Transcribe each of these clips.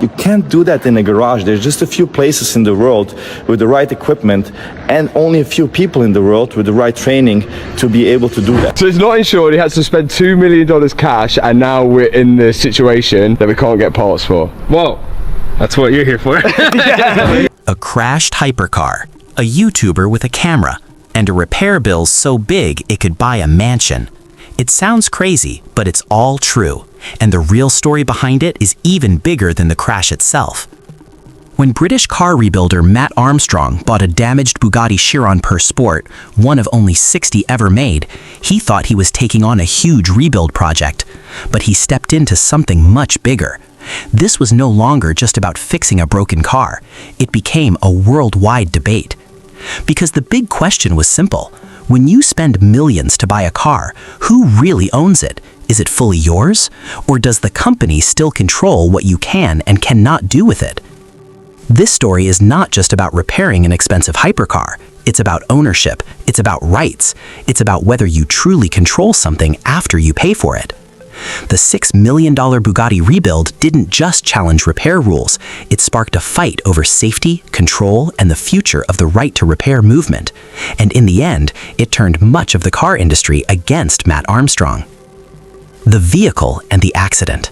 You can't do that in a garage. There's just a few places in the world with the right equipment and only a few people in the world with the right training to be able to do that. So it's not insured, he has to spend $2 million cash, and now we're in the situation that we can't get parts for. Whoa, that's what you're here for. A crashed hypercar, a YouTuber with a camera, and a repair bill so big it could buy a mansion. It sounds crazy, but it's all true, and the real story behind it is even bigger than the crash itself. When British car rebuilder Mat Armstrong bought a damaged Bugatti Chiron Pur Sport, one of only 60 ever made, he thought he was taking on a huge rebuild project. But he stepped into something much bigger. This was no longer just about fixing a broken car. It became a worldwide debate. Because the big question was simple. When you spend millions to buy a car, who really owns it? Is it fully yours? Or does the company still control what you can and cannot do with it? This story is not just about repairing an expensive hypercar. It's about ownership. It's about rights. It's about whether you truly control something after you pay for it. The $6 million Bugatti rebuild didn't just challenge repair rules. It sparked a fight over safety, control, and the future of the right to repair movement. And in the end, it turned much of the car industry against Mat Armstrong. The vehicle and the accident.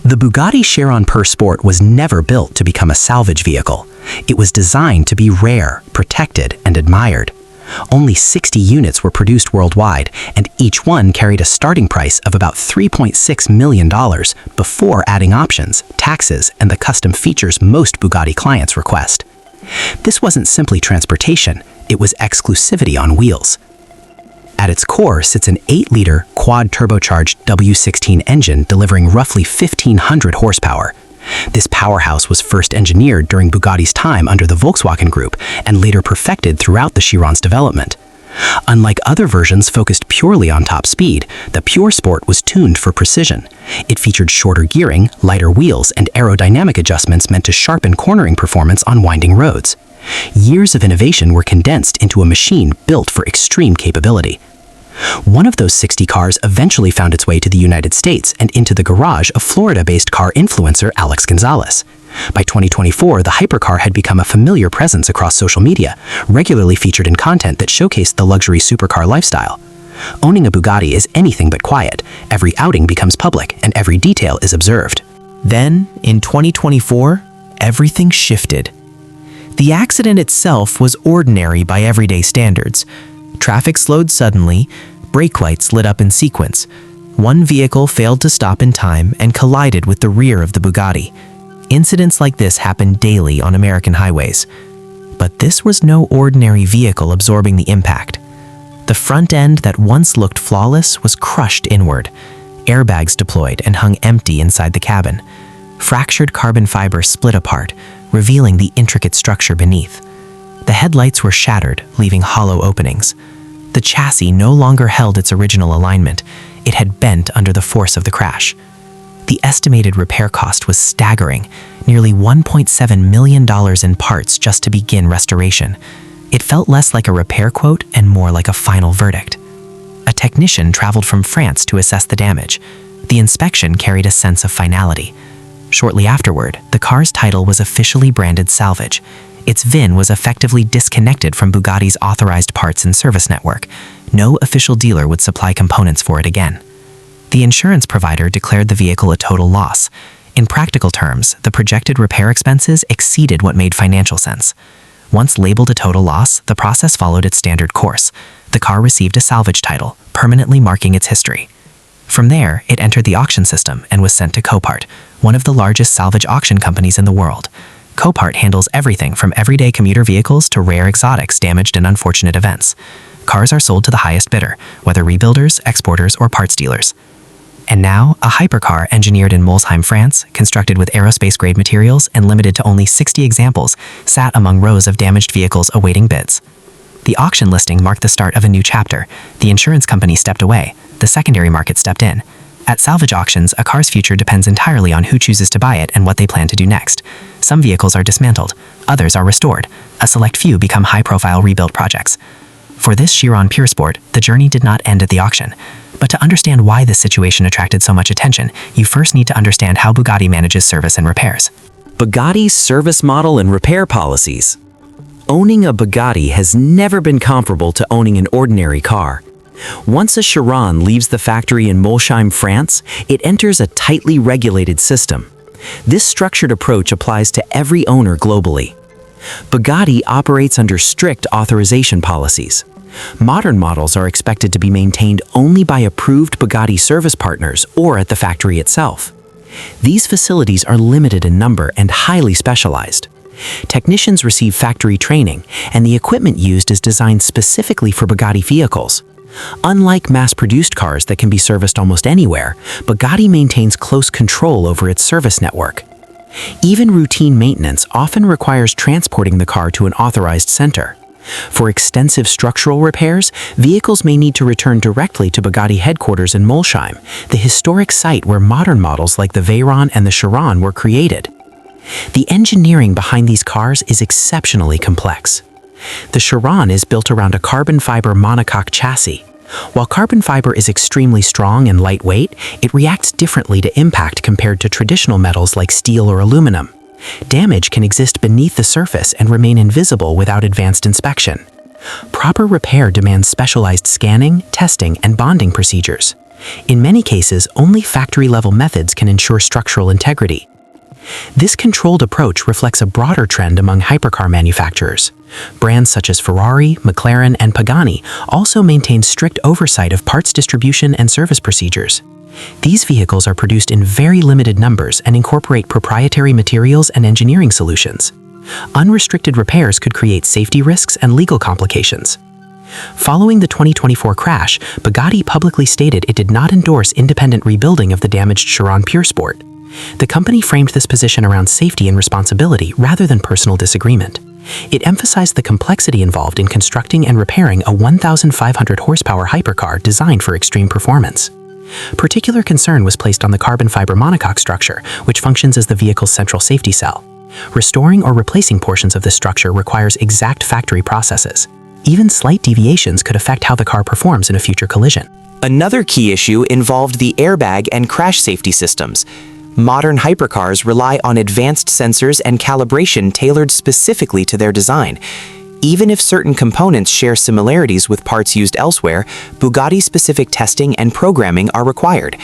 The Bugatti Chiron Pur Sport was never built to become a salvage vehicle. It was designed to be rare, protected, and admired. Only 60 units were produced worldwide, and each one carried a starting price of about $3.6 million before adding options, taxes, and the custom features most Bugatti clients request. This wasn't simply transportation, it was exclusivity on wheels. At its core sits an 8-liter quad-turbocharged W16 engine delivering roughly 1,500 horsepower. This powerhouse was first engineered during Bugatti's time under the Volkswagen Group and later perfected throughout the Chiron's development. Unlike other versions focused purely on top speed, the Pure Sport was tuned for precision. It featured shorter gearing, lighter wheels, and aerodynamic adjustments meant to sharpen cornering performance on winding roads. Years of innovation were condensed into a machine built for extreme capability. One of those 60 cars eventually found its way to the United States and into the garage of Florida-based car influencer Alex Gonzalez. By 2024, the hypercar had become a familiar presence across social media, regularly featured in content that showcased the luxury supercar lifestyle. Owning a Bugatti is anything but quiet. Every outing becomes public, and every detail is observed. Then, in 2024, everything shifted. The accident itself was ordinary by everyday standards. Traffic slowed suddenly, brake lights lit up in sequence. One vehicle failed to stop in time and collided with the rear of the Bugatti. Incidents like this happen daily on American highways. But this was no ordinary vehicle absorbing the impact. The front end that once looked flawless was crushed inward. Airbags deployed and hung empty inside the cabin. Fractured carbon fiber split apart, revealing the intricate structure beneath. The headlights were shattered, leaving hollow openings. The chassis no longer held its original alignment. It had bent under the force of the crash. The estimated repair cost was staggering, nearly $1.7 million in parts just to begin restoration. It felt less like a repair quote and more like a final verdict. A technician traveled from France to assess the damage. The inspection carried a sense of finality. Shortly afterward, the car's title was officially branded salvage. Its VIN was effectively disconnected from Bugatti's authorized parts and service network. No official dealer would supply components for it again. The insurance provider declared the vehicle a total loss. In practical terms, the projected repair expenses exceeded what made financial sense. Once labeled a total loss, the process followed its standard course. The car received a salvage title, permanently marking its history. From there, it entered the auction system and was sent to Copart, one of the largest salvage auction companies in the world. Copart handles everything from everyday commuter vehicles to rare exotics damaged in unfortunate events. Cars are sold to the highest bidder, whether rebuilders, exporters, or parts dealers. And now, a hypercar engineered in Molsheim, France, constructed with aerospace-grade materials and limited to only 60 examples, sat among rows of damaged vehicles awaiting bids. The auction listing marked the start of a new chapter. The insurance company stepped away. The secondary market stepped in. At salvage auctions, a car's future depends entirely on who chooses to buy it and what they plan to do next. Some vehicles are dismantled, others are restored. A select few become high-profile rebuild projects. For this Chiron Pur Sport, the journey did not end at the auction. But to understand why this situation attracted so much attention, you first need to understand how Bugatti manages service and repairs. Bugatti's service model and repair policies. Owning a Bugatti has never been comparable to owning an ordinary car. Once a Chiron leaves the factory in Molsheim, France, it enters a tightly regulated system. This structured approach applies to every owner globally. Bugatti operates under strict authorization policies. Modern models are expected to be maintained only by approved Bugatti service partners or at the factory itself. These facilities are limited in number and highly specialized. Technicians receive factory training, and the equipment used is designed specifically for Bugatti vehicles. Unlike mass-produced cars that can be serviced almost anywhere, Bugatti maintains close control over its service network. Even routine maintenance often requires transporting the car to an authorized center. For extensive structural repairs, vehicles may need to return directly to Bugatti headquarters in Molsheim, the historic site where modern models like the Veyron and the Chiron were created. The engineering behind these cars is exceptionally complex. The Chiron is built around a carbon fiber monocoque chassis. While carbon fiber is extremely strong and lightweight, it reacts differently to impact compared to traditional metals like steel or aluminum. Damage can exist beneath the surface and remain invisible without advanced inspection. Proper repair demands specialized scanning, testing, and bonding procedures. In many cases, only factory-level methods can ensure structural integrity. This controlled approach reflects a broader trend among hypercar manufacturers. Brands such as Ferrari, McLaren, and Pagani also maintain strict oversight of parts distribution and service procedures. These vehicles are produced in very limited numbers and incorporate proprietary materials and engineering solutions. Unrestricted repairs could create safety risks and legal complications. Following the 2024 crash, Bugatti publicly stated it did not endorse independent rebuilding of the damaged Chiron Pur Sport. The company framed this position around safety and responsibility rather than personal disagreement. It emphasized the complexity involved in constructing and repairing a 1,500 horsepower hypercar designed for extreme performance. Particular concern was placed on the carbon fiber monocoque structure, which functions as the vehicle's central safety cell. Restoring or replacing portions of this structure requires exact factory processes. Even slight deviations could affect how the car performs in a future collision. Another key issue involved the airbag and crash safety systems. Modern hypercars rely on advanced sensors and calibration tailored specifically to their design. Even if certain components share similarities with parts used elsewhere, Bugatti-specific testing and programming are required.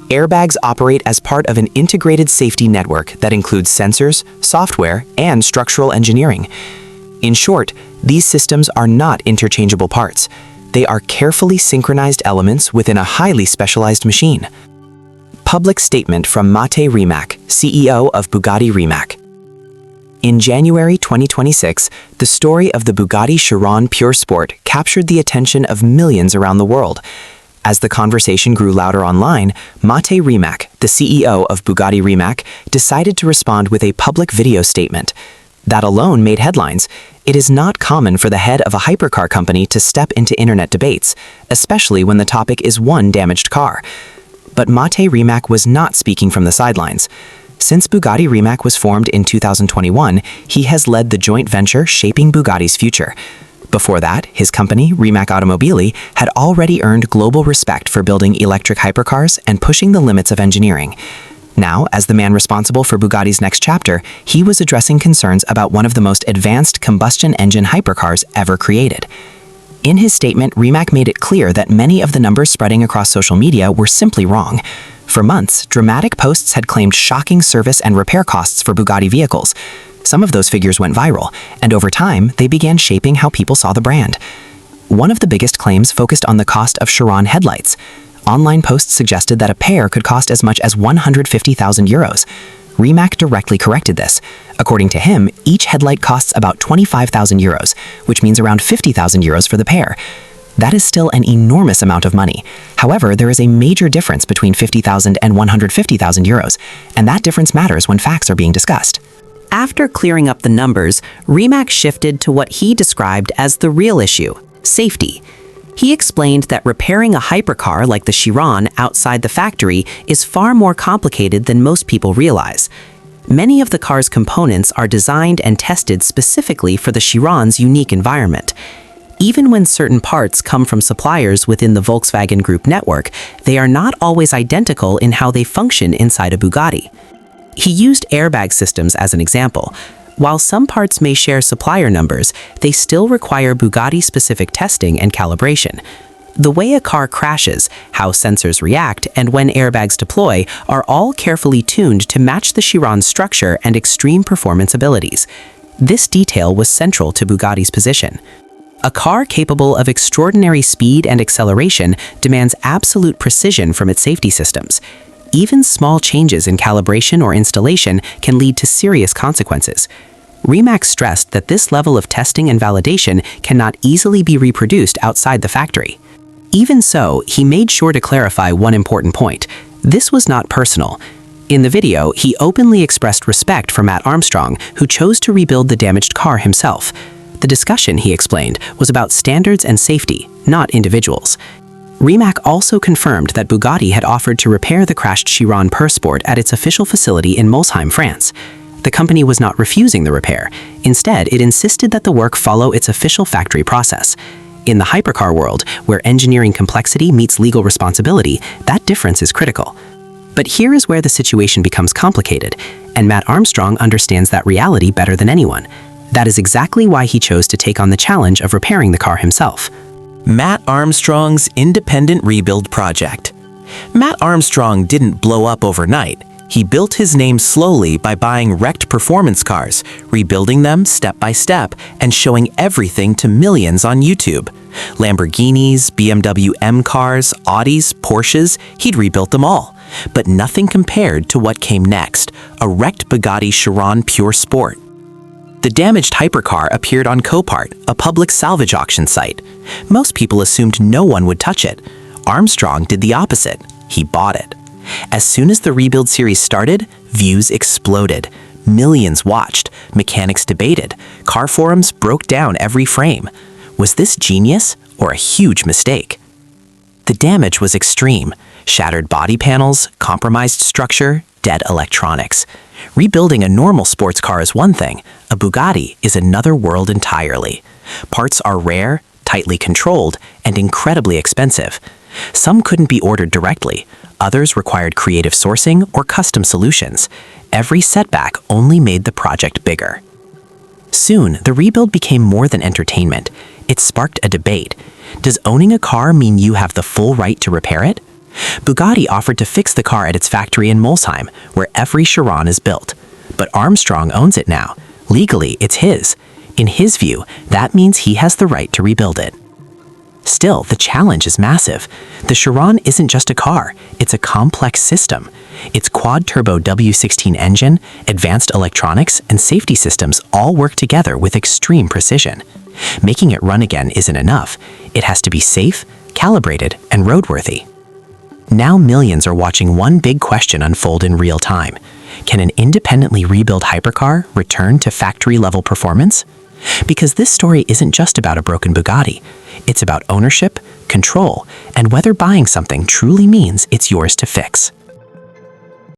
Airbags operate as part of an integrated safety network that includes sensors, software, and structural engineering. In short, these systems are not interchangeable parts. They are carefully synchronized elements within a highly specialized machine. Public statement from Mat Armstrong, CEO of Bugatti Rimac. In January 2026, the story of the Bugatti Chiron Pur Sport captured the attention of millions around the world. As the conversation grew louder online, Mat Armstrong, the CEO of Bugatti Rimac, decided to respond with a public video statement. That alone made headlines. It is not common for the head of a hypercar company to step into internet debates, especially when the topic is one damaged car. But Mat Armstrong was not speaking from the sidelines. Since Bugatti Rimac was formed in 2021, he has led the joint venture shaping Bugatti's future. Before that, his company, Rimac Automobili, had already earned global respect for building electric hypercars and pushing the limits of engineering. Now, as the man responsible for Bugatti's next chapter, he was addressing concerns about one of the most advanced combustion engine hypercars ever created. In his statement, Rimac made it clear that many of the numbers spreading across social media were simply wrong. For months, dramatic posts had claimed shocking service and repair costs for Bugatti vehicles. Some of those figures went viral, and over time, they began shaping how people saw the brand. One of the biggest claims focused on the cost of Chiron headlights. Online posts suggested that a pair could cost as much as 150,000 euros. Rimac directly corrected this. According to him, each headlight costs about 25,000 euros, which means around 50,000 euros for the pair. That is still an enormous amount of money. However, there is a major difference between 50,000 and 150,000 euros, and that difference matters when facts are being discussed. After clearing up the numbers, Rimac shifted to what he described as the real issue, safety. He explained that repairing a hypercar like the Chiron outside the factory is far more complicated than most people realize. Many of the car's components are designed and tested specifically for the Chiron's unique environment. Even when certain parts come from suppliers within the Volkswagen Group network, they are not always identical in how they function inside a Bugatti. He used airbag systems as an example. While some parts may share supplier numbers, they still require Bugatti-specific testing and calibration. The way a car crashes, how sensors react, and when airbags deploy are all carefully tuned to match the Chiron's structure and extreme performance abilities. This detail was central to Bugatti's position. A car capable of extraordinary speed and acceleration demands absolute precision from its safety systems. Even small changes in calibration or installation can lead to serious consequences. Rimac stressed that this level of testing and validation cannot easily be reproduced outside the factory. Even so, he made sure to clarify one important point. This was not personal. In the video, he openly expressed respect for Mat Armstrong, who chose to rebuild the damaged car himself. The discussion, he explained, was about standards and safety, not individuals. Rimac also confirmed that Bugatti had offered to repair the crashed Chiron Pur Sport at its official facility in Molsheim, France. The company was not refusing the repair. Instead, it insisted that the work follow its official factory process. In the hypercar world, where engineering complexity meets legal responsibility, that difference is critical. But here is where the situation becomes complicated, and Mat Armstrong understands that reality better than anyone. That is exactly why he chose to take on the challenge of repairing the car himself. Mat Armstrong's independent rebuild project. Mat Armstrong didn't blow up overnight. He built his name slowly by buying wrecked performance cars, rebuilding them step by step, and showing everything to millions on YouTube. Lamborghinis, BMW M cars, Audis, Porsches, he'd rebuilt them all. But nothing compared to what came next, a wrecked Bugatti Chiron Pur Sport. The damaged hypercar appeared on Copart, a public salvage auction site. Most people assumed no one would touch it. Armstrong did the opposite. He bought it. As soon as the rebuild series started, views exploded. Millions watched, mechanics debated, car forums broke down every frame. Was this genius or a huge mistake? The damage was extreme. Shattered body panels, compromised structure, dead electronics. Rebuilding a normal sports car is one thing. A Bugatti is another world entirely. Parts are rare, tightly controlled, and incredibly expensive. Some couldn't be ordered directly. Others required creative sourcing or custom solutions. Every setback only made the project bigger. Soon, the rebuild became more than entertainment. It sparked a debate. Does owning a car mean you have the full right to repair it? Bugatti offered to fix the car at its factory in Molsheim, where every Chiron is built. But Armstrong owns it now. Legally, it's his. In his view, that means he has the right to rebuild it. Still, the challenge is massive. The Chiron isn't just a car, it's a complex system. Its quad-turbo W16 engine, advanced electronics, and safety systems all work together with extreme precision. Making it run again isn't enough. It has to be safe, calibrated, and roadworthy. Now millions are watching one big question unfold in real time. Can an independently rebuilt hypercar return to factory-level performance? Because this story isn't just about a broken Bugatti. It's about ownership, control, and whether buying something truly means it's yours to fix.